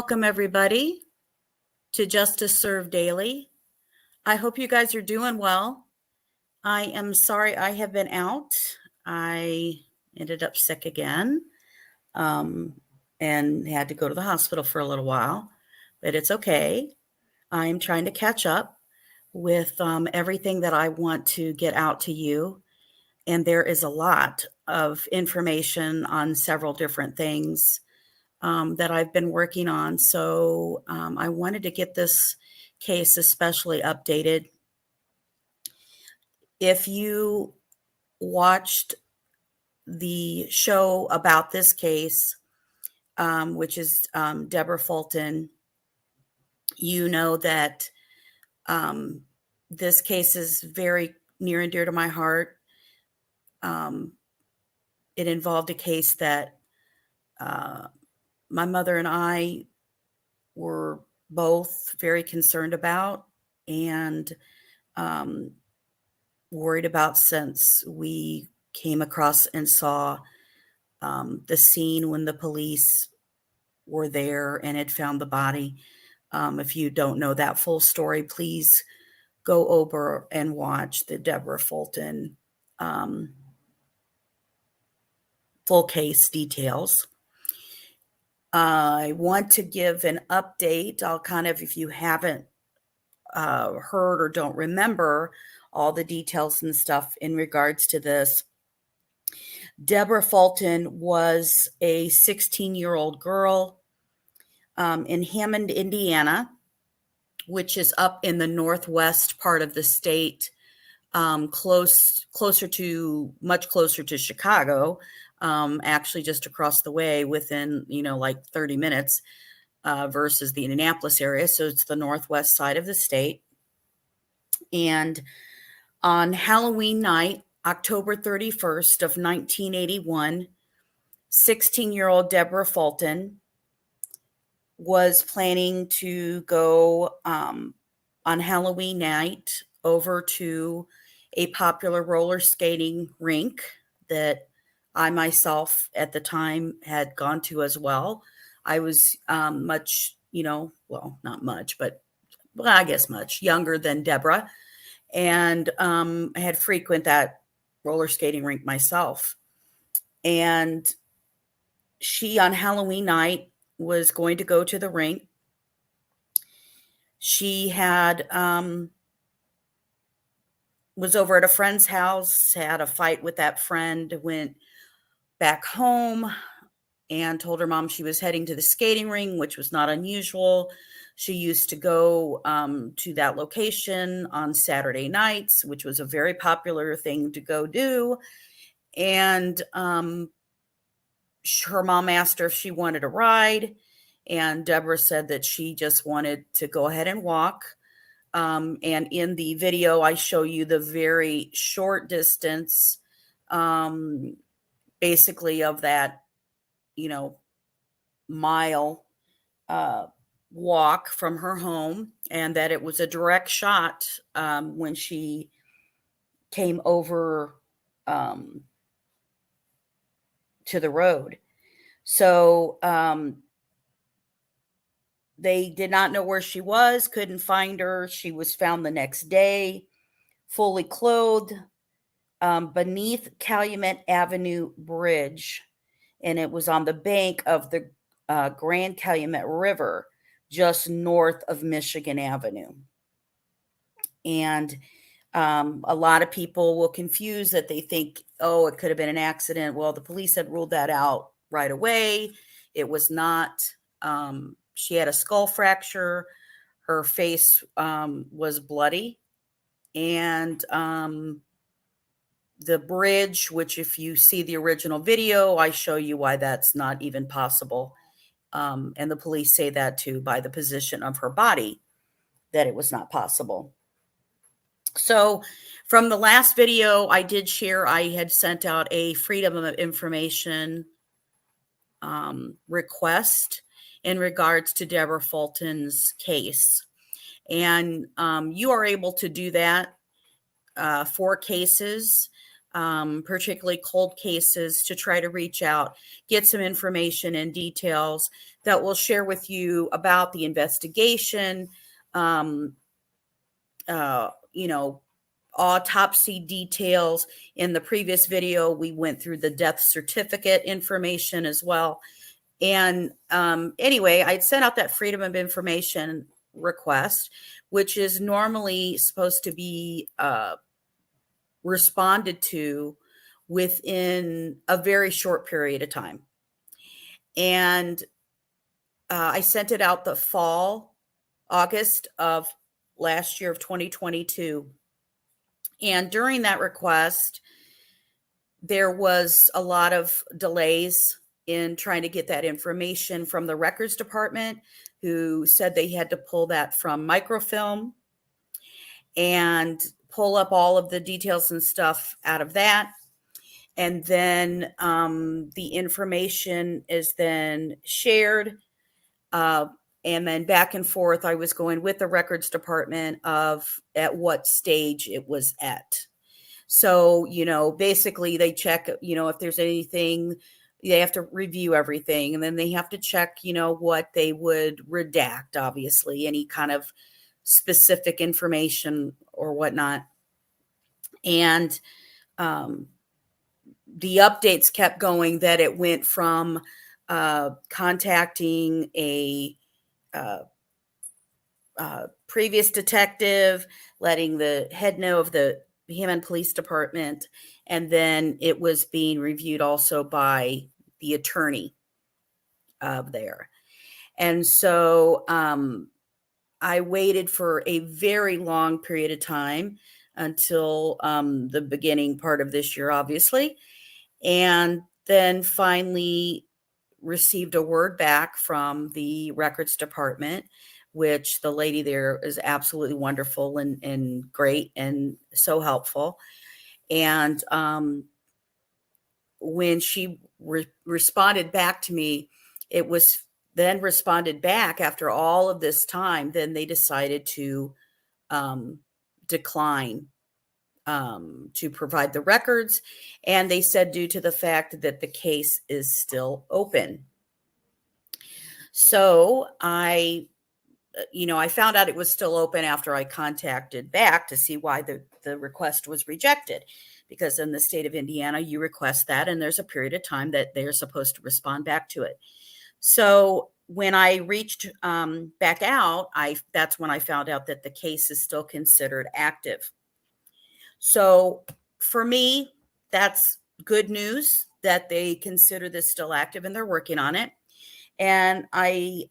Welcome, everybody, to Justice Served Daily. I hope you guys are doing well. I am sorry I have been out. I ended up sick again and had to go to the hospital for a little while, but it's okay. I'm trying to catch up with everything that I want to get out to you. And there is a lot of information on several different things that I've been working on. So I wanted to get this case especially updated. If you watched the show about this case, which is Debra Fulton, you know that this case is very near and dear to my heart. It involved a case that my mother and I were both very concerned about and worried about since we came across and saw the scene when the police were there and had found the body. If you don't know that full story, please go over and watch the Debra Fulton full case details. I want to give an update. I'll kind of, if you haven't heard or don't remember all the details and stuff in regards to this, Debra Fulton was a 16-year-old girl in Hammond, Indiana, which is up in the northwest part of the state, much closer to Chicago. Actually just across the way within, like 30 minutes versus the Indianapolis area. So it's the northwest side of the state. And on Halloween night, October 31st of 1981, 16-year-old Debra Fulton was planning to go on Halloween night over to a popular roller skating rink that I myself at the time had gone to as well. I was much, not much, but I guess much younger than Debra, and I had frequent that roller skating rink myself. And she, on Halloween night, was going to go to the rink. She had was over at a friend's house, had a fight with that friend, went back home and told her mom she was heading to the skating ring, which was not unusual. She used to go to that location on Saturday nights, which was a very popular thing to go do. And her mom asked her if she wanted a ride. And Debra said that she just wanted to go ahead and walk. And in the video, I show you the very short distance, basically of that, mile walk from her home, and that it was a direct shot when she came over to the road. So they did not know where she was, couldn't find her. She was found the next day, fully clothed, beneath Calumet Avenue Bridge. And it was on the bank of the Grand Calumet River, just north of Michigan Avenue. And a lot of people will confuse that. They think, oh, it could have been an accident. Well, the police had ruled that out right away. It was not. She had a skull fracture. Her face was bloody. And the bridge, which if you see the original video, I show you why that's not even possible. And the police say that too by the position of her body, that it was not possible. So from the last video I did share, I had sent out a Freedom of Information request in regards to Debra Fulton's case. And you are able to do that for cases. particularly cold cases, to try to reach out, get some information and details that we'll share with you about the investigation, you know, autopsy details. In the previous video, we went through the death certificate information as well. And anyway, I'd sent out that Freedom of Information request, which is normally supposed to be responded to within a very short period of time. And I sent it out the fall, August of last year of 2022. And during that request, there was a lot of delays in trying to get that information from the records department, who said they had to pull that from microfilm and pull up all of the details and stuff out of that. And then the information is then shared. And then back and forth, I was going with the records department of at what stage it was at. So, basically they check, if there's anything, they have to review everything. And then they have to check, what they would redact, obviously, any kind of specific information or whatnot. And the updates kept going that it went from contacting a previous detective, letting the head know of the Hammond Police Department, and then it was being reviewed also by the attorney of there. And so I waited for a very long period of time until the beginning part of this year, obviously, and then finally received a word back from the records department, which the lady there is absolutely wonderful and great and so helpful. And when she responded back to me, it was then responded back after all of this time, then they decided to decline to provide the records. And they said due to the fact that the case is still open. So I found out it was still open after I contacted back to see why the request was rejected, because in the state of Indiana, you request that and there's a period of time that they're supposed to respond back to it. So when I reached back out, that's when I found out that the case is still considered active. So for me, that's good news that they consider this still active and they're working on it. And I,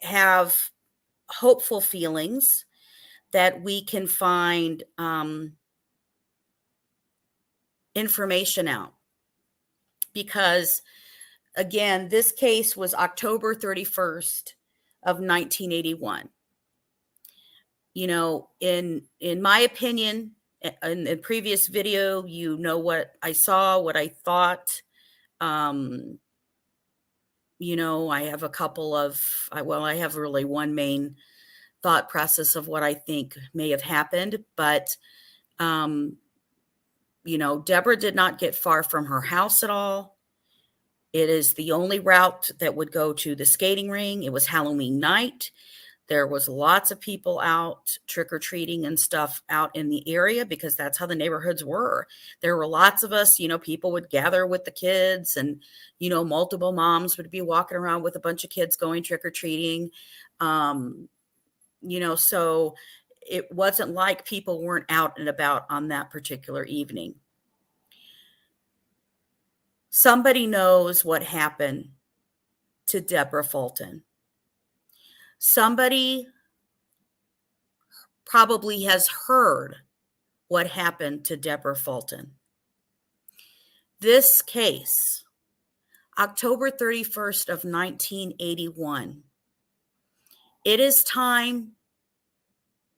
have hopeful feelings that we can find information out. Because, again, this case was October 31st of 1981. In my opinion, in the previous video, what I saw, what I thought. I have a couple of, I have really one main thought process of what I think may have happened. But, Debra did not get far from her house at all. It is the only route that would go to the skating ring. It was Halloween night. There was lots of people out trick-or-treating and stuff out in the area because that's how the neighborhoods were. There were lots of us, people would gather with the kids and, multiple moms would be walking around with a bunch of kids going trick-or-treating. So it wasn't like people weren't out and about on that particular evening. Somebody knows what happened to Debra Fulton. Somebody probably has heard what happened to Debra Fulton. This case, October 31st of 1981, it is time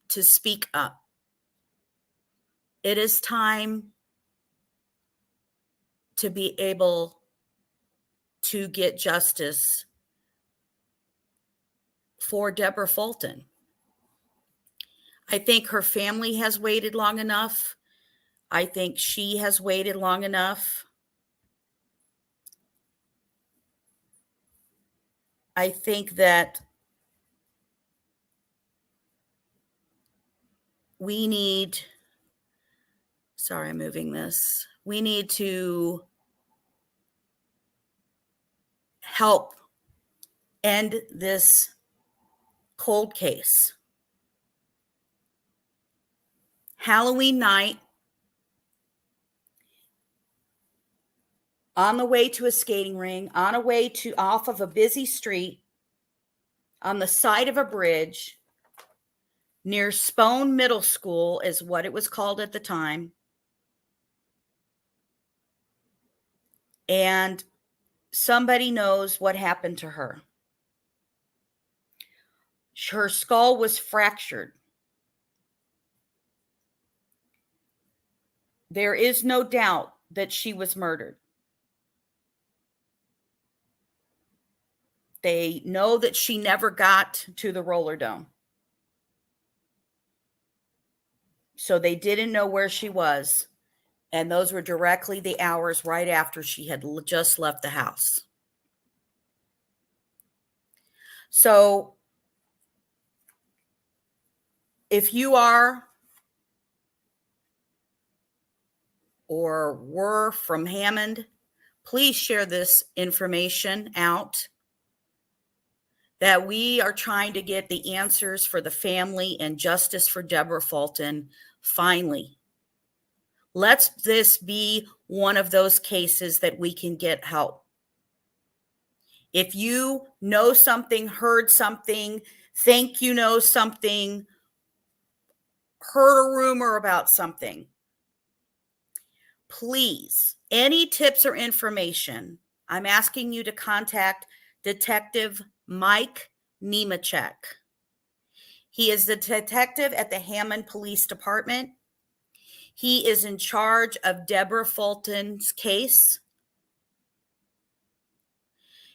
to speak up. It is time to be able to get justice for Debra Fulton. I think her family has waited long enough. I think she has waited long enough. I think that we need, sorry, I'm moving this. We need to help end this cold case. Halloween night, on the way to a skating ring, on a way to off of a busy street, on the side of a bridge near Spone Middle School is what it was called at the time. And somebody knows what happened to her. Her skull was fractured. There is no doubt that she was murdered. They know that she never got to the roller dome. So they didn't know where she was. And those were directly the hours right after she had just left the house. So if you are or were from Hammond, please share this information out, that we are trying to get the answers for the family and justice for Debra Fulton finally. Let's this be one of those cases that we can get help. If you know something, heard something, think you know something, heard a rumor about something, please, any tips or information, I'm asking you to contact Detective Mike Memcek. He is the detective at the Hammond Police Department. He is in charge of Debra Fulton's case.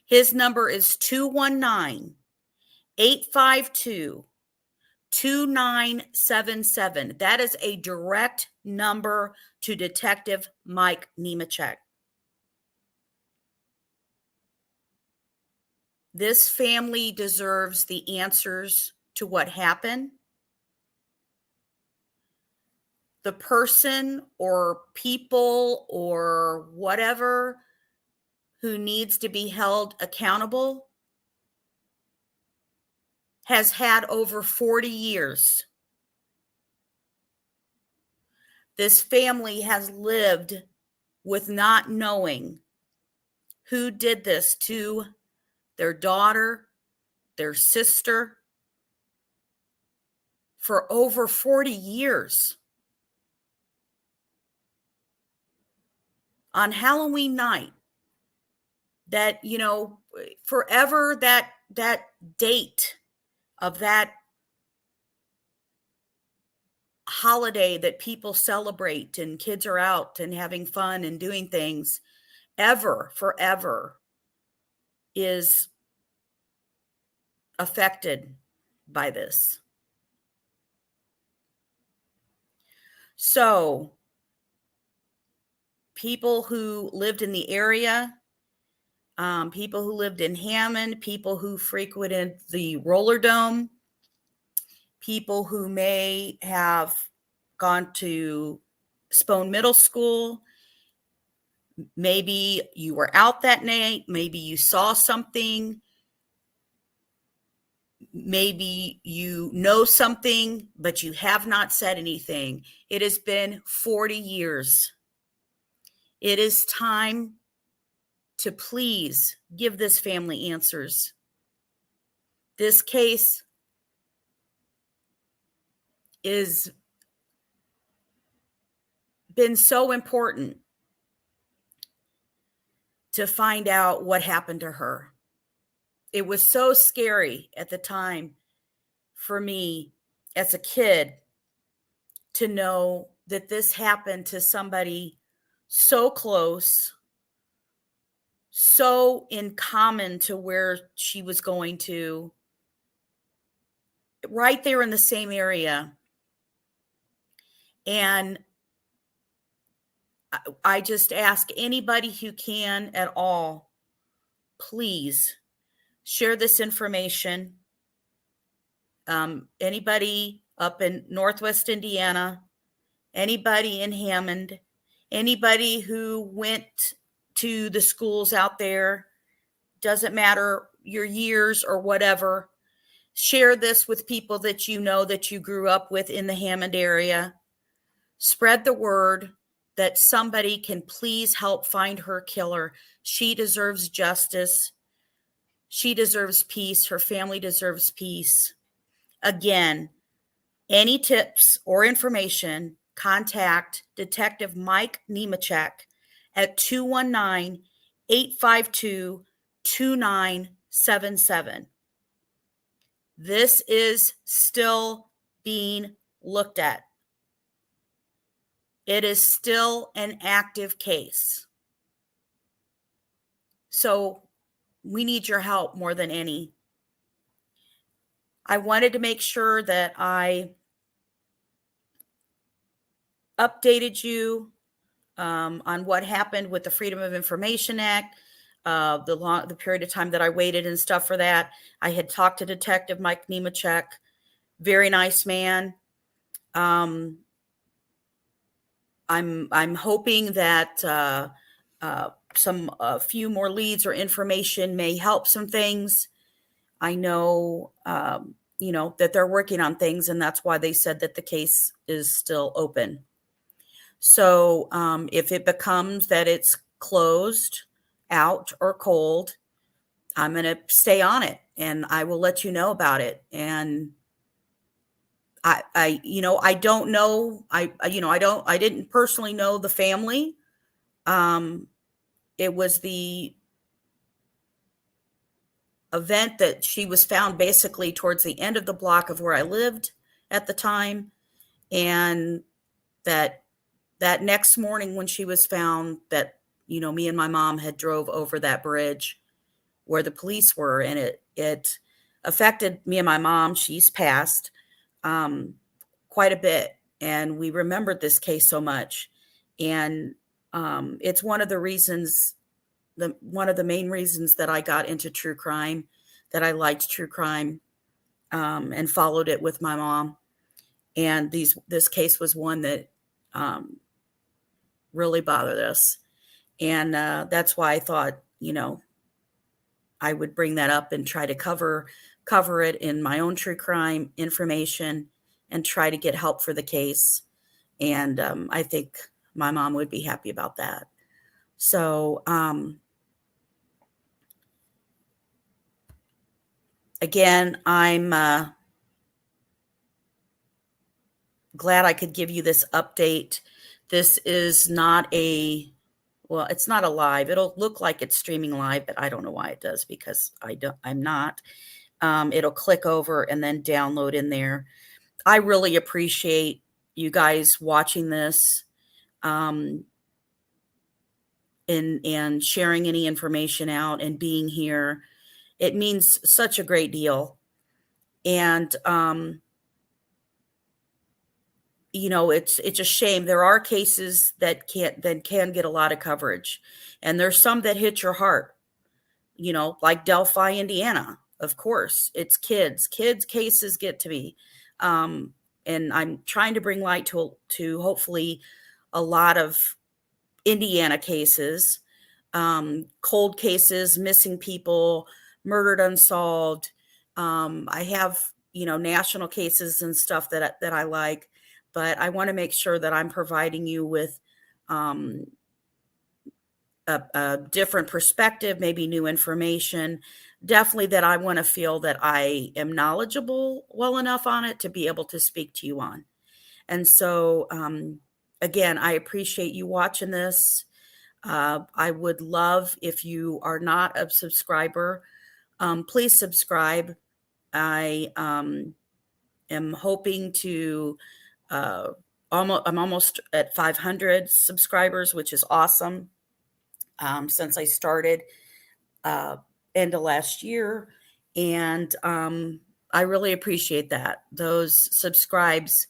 His number is 219-852-2977. That is a direct number to Detective Mike Memcek. This family deserves the answers to what happened. The person or people or whatever who needs to be held accountable has had over 40 years. This family has lived with not knowing who did this to their daughter, their sister, for over 40 years. On Halloween night, that, forever that date of that holiday that people celebrate and kids are out and having fun and doing things, forever is affected by this. So people who lived in the area, people who lived in Hammond, people who frequented the roller dome, people who may have gone to Spone Middle School, maybe you were out that night, maybe you saw something, maybe you know something, but you have not said anything. It has been 40 years. It is time to please give this family answers. This case is been so important to find out what happened to her. It was so scary at the time for me as a kid to know that this happened to somebody so close, so in common to where she was going to, right there in the same area. And I just ask anybody who can at all, please share this information. Anybody up in Northwest Indiana, anybody in Hammond, anybody who went to the schools out there, doesn't matter your years or whatever, share this with people that you know that you grew up with in the Hammond area. Spread the word that somebody can please help find her killer. She deserves justice. She deserves peace. Her family deserves peace. Again, any tips or information, contact Detective Mike Memcek at 219-852-2977. This is still being looked at. It is still an active case. So we need your help more than any. I wanted to make sure that I updated you on what happened with the Freedom of Information Act, the period of time that I waited and stuff for that. I had talked to Detective Mike Memcek, very nice man. I'm hoping that a few more leads or information may help some things. I know, that they're working on things, and that's why they said that the case is still open. So if it becomes that it's closed out or cold, I'm going to stay on it and I will let you know about it. And I don't know. I didn't personally know the family. It was the event that she was found basically towards the end of the block of where I lived at the time. And that next morning when she was found, that, me and my mom had drove over that bridge where the police were, and it affected me and my mom. She's passed quite a bit. And we remembered this case so much. And it's one of the main reasons that I got into true crime, that I liked true crime and followed it with my mom. And this case was one that really bothered us. And that's why I thought, I would bring that up and try to cover it in my own true crime information and try to get help for the case. And I think my mom would be happy about that. So again, I'm glad I could give you this update. This is not it's not a live. It'll look like it's streaming live, but I don't know why it does, because I'm not. It'll click over and then download in there. I really appreciate you guys watching this and sharing any information out and being here. It means such a great deal. And it's a shame. There are cases that can get a lot of coverage, and there's some that hit your heart, like Delphi, Indiana. Of course, it's kids cases get to me. And I'm trying to bring light to hopefully a lot of Indiana cases, cold cases, missing people, murdered unsolved. I have, national cases and stuff that I like, but I want to make sure that I'm providing you with a different perspective, maybe new information. Definitely that I want to feel that I am knowledgeable well enough on it to be able to speak to you on. And so, again, I appreciate you watching this. I would love, if you are not a subscriber, please subscribe. I am hoping to I'm almost at 500 subscribers, which is awesome. Since I started end of last year, and I really appreciate that. Those subscribes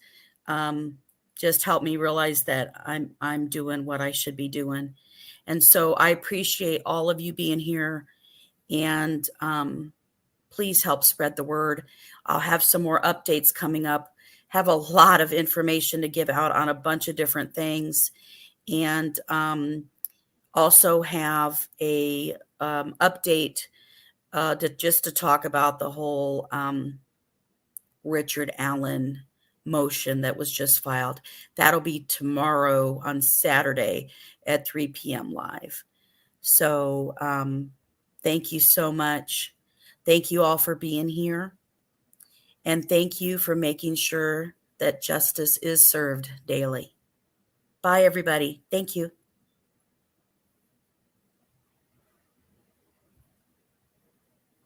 just help me realize that I'm doing what I should be doing. And so I appreciate all of you being here, and please help spread the word. I'll have some more updates coming up. Have a lot of information to give out on a bunch of different things, and also have a update just to talk about the whole Richard Allen motion that was just filed. That'll be tomorrow on Saturday at 3 p.m. live. So thank you so much. Thank you all for being here. And thank you for making sure that justice is served daily. Bye, everybody. Thank you.